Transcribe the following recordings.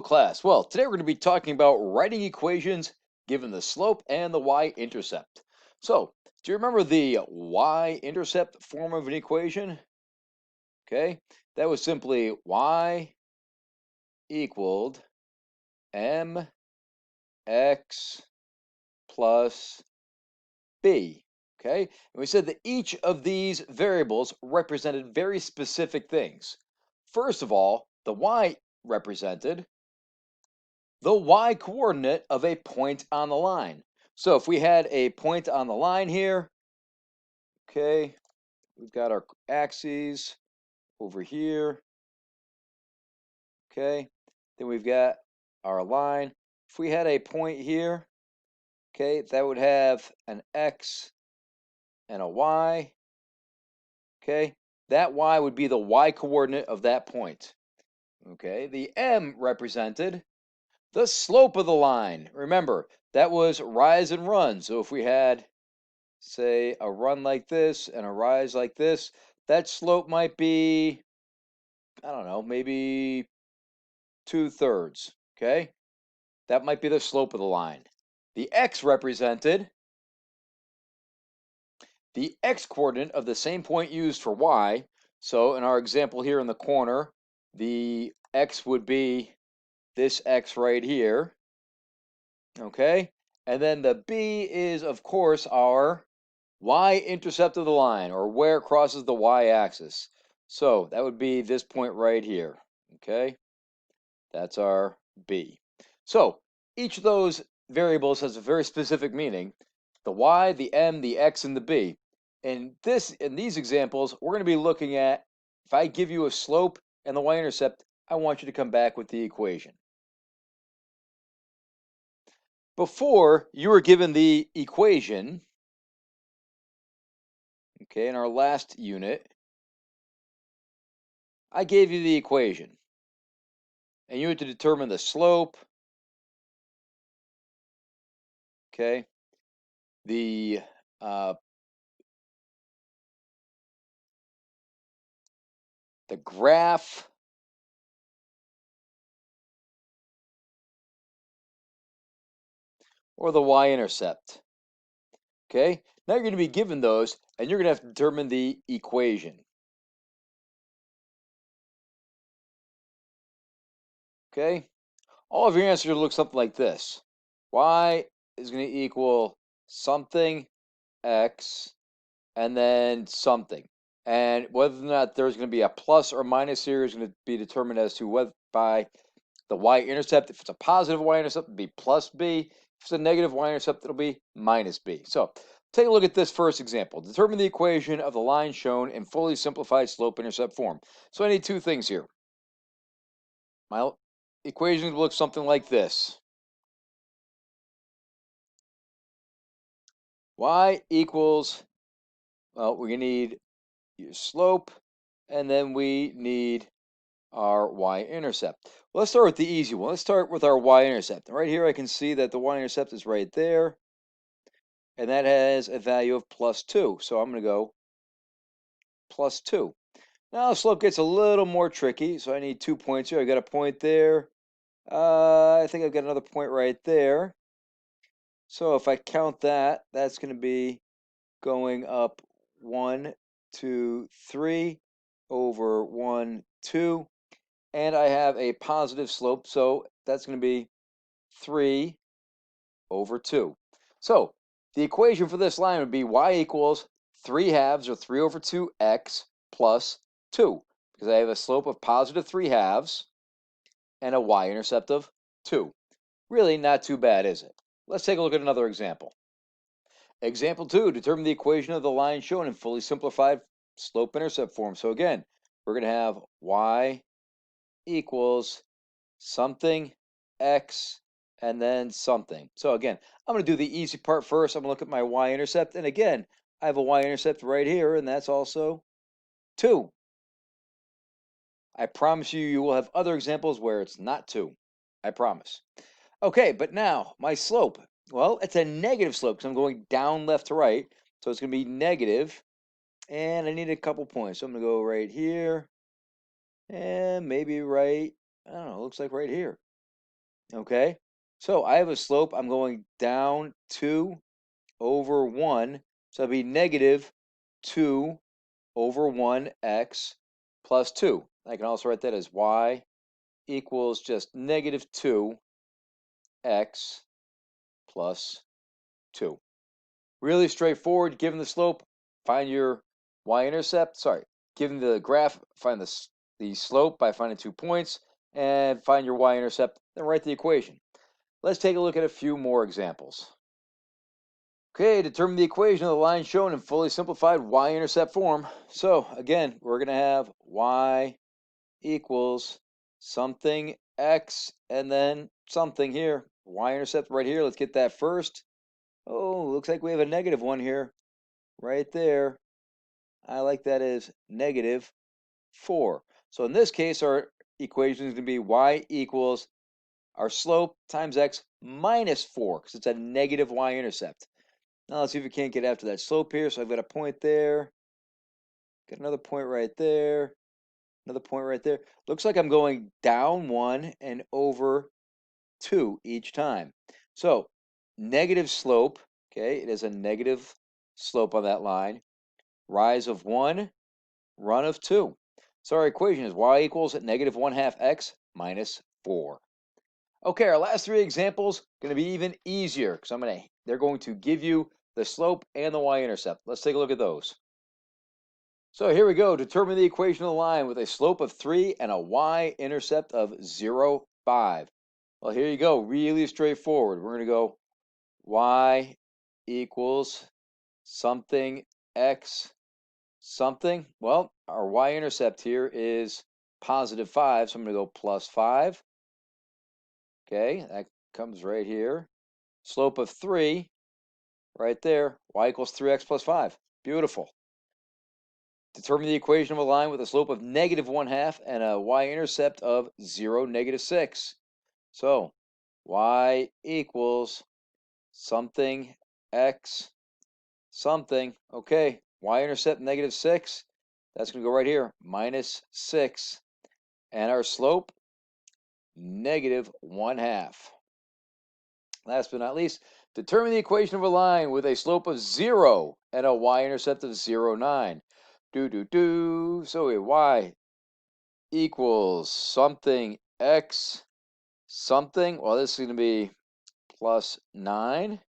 class. Well, today we're going to be talking about writing equations given the slope and the y-intercept. So, do you remember the y-intercept form of an equation? Okay, that was simply y equaled mx plus b. Okay, and we said that each of these variables represented very specific things. First of all, the y represented the y-coordinate of a point on the line. So if we had a point on the line here, okay, we've got our axes over here, okay, then we've got our line. If we had a point here, okay, that would have an x and a y, okay, that y would be the y-coordinate of that point. Okay, the m represented the slope of the line. Remember, that was rise and run. So if we had, say, a run like this and a rise like this, that slope might be, I don't know, maybe 2/3. Okay, that might be the slope of the line. The x represented the x coordinate of the same point used for y. So in our example here in the corner, the x would be this x right here. Okay, and then the b is, of course, our y-intercept of the line, or where it crosses the y-axis. So that would be this point right here. Okay, that's our b. So each of those variables has a very specific meaning: the y, the m, the x, and the b. In these examples, we're going to be looking at, if I give you a slope and the y-intercept, I want you to come back with the equation. Before you were given the equation, okay, in our last unit, I gave you the equation, and you had to determine the slope, okay, the uh, the graph, or the y-intercept. Okay, now you're going to be given those, and you're going to have to determine the equation. Okay, all of your answers look something like this: y is going to equal something x, and then something. And whether or not there's going to be a plus or minus here is going to be determined as to whether by the y-intercept. If it's a positive y-intercept, it'll be plus b. If it's a negative y-intercept, it'll be minus b. So take a look at this first example. Determine the equation of the line shown in fully simplified slope-intercept form. So I need two things here. My equation will look something like this. Y equals, well, we're going to need your slope, and then we need our y-intercept. Well, let's start with the easy one. Let's start with our y-intercept. Right here I can see that the y-intercept is right there, and that has a value of plus 2. So I'm going to go plus 2. Now the slope gets a little more tricky, so I need 2 points here. I got a point there. I think I've got another point right there. So if I count that, that's going to be going up 1, 2, 3 over 1, 2. And I have a positive slope, so that's going to be 3 over 2. So the equation for this line would be y equals 3 halves, or 3 over 2x, plus 2, because I have a slope of positive 3 halves and a y-intercept of 2. Really not too bad, is it? Let's take a look at another example. Example 2, determine the equation of the line shown in fully simplified slope-intercept form. So again, we're going to have y equals something x and then something. So again, I'm going to do the easy part first. I'm going to look at my y-intercept. And again, I have a y-intercept right here, and that's also 2. I promise you, you will have other examples where it's not 2. I promise. Okay, but now my slope. Well, it's a negative slope because I'm going down left to right. So it's going to be negative, and I need a couple points. So I'm going to go right here, and maybe right, I don't know, looks like right here. Okay, so I have a slope. I'm going down 2 over 1. So it'll be negative 2 over 1x plus 2. I can also write that as y equals just negative 2x plus 2. Really straightforward. Given the slope, find your y-intercept. Sorry, given the graph, find the slope by finding 2 points, and find your y-intercept, then write the equation. Let's take a look at a few more examples. Okay, determine the equation of the line shown in fully simplified y-intercept form. So again, we're going to have y equals something x and then something here. Y-intercept right here. Let's get that first. Oh, looks like we have a negative one here. Right there. I like that as negative 4. So in this case, our equation is going to be y equals our slope times x minus 4 because it's a negative y-intercept. Now let's see if we can't get after that slope here. So I've got a point there. Got another point right there. Another point right there. Looks like I'm going down 1 and over 2 each time. So negative slope, okay, it is a negative slope on that line. Rise of 1, run of 2. So our equation is y equals negative 1/2 x minus 4. Okay, our last 3 examples going to be even easier because they're going to give you the slope and the y-intercept. Let's take a look at those. So here we go. Determine the equation of the line with a slope of 3 and a y-intercept of 0, 5. Well, here you go. Really straightforward. We're going to go y equals something x something. Well, our y-intercept here is positive 5, so I'm going to go plus 5. Okay, that comes right here. Slope of 3, right there. Y equals 3x plus 5. Beautiful. Determine the equation of a line with a slope of negative 1/2 and a y-intercept of 0, negative 6. So, y equals something x something. Okay, y-intercept negative 6. That's going to go right here, minus 6. And our slope, negative 1/2. Last but not least, determine the equation of a line with a slope of 0 and a y-intercept of 0, 9. So a y equals something x something. Well, this is going to be plus 9.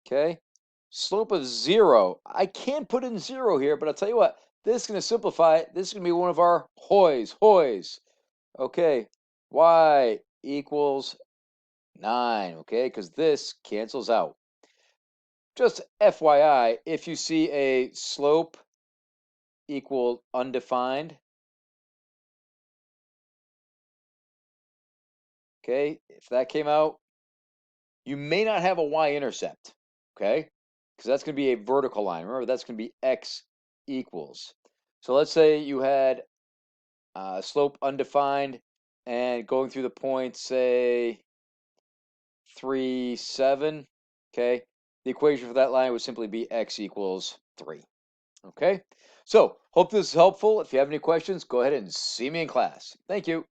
Okay. Slope of 0. I can't put in 0 here, but I'll tell you what, this is going to simplify it. This is going to be one of our hoys. Okay. Y equals 9. Okay, because this cancels out. Just FYI, if you see a slope equal undefined, okay, if that came out, you may not have a y-intercept, okay? Because that's going to be a vertical line. Remember, that's going to be x equals. So let's say you had slope undefined and going through the points, say 3, 7, okay? The equation for that line would simply be x equals 3, okay? So hope this is helpful. If you have any questions, go ahead and see me in class. Thank you.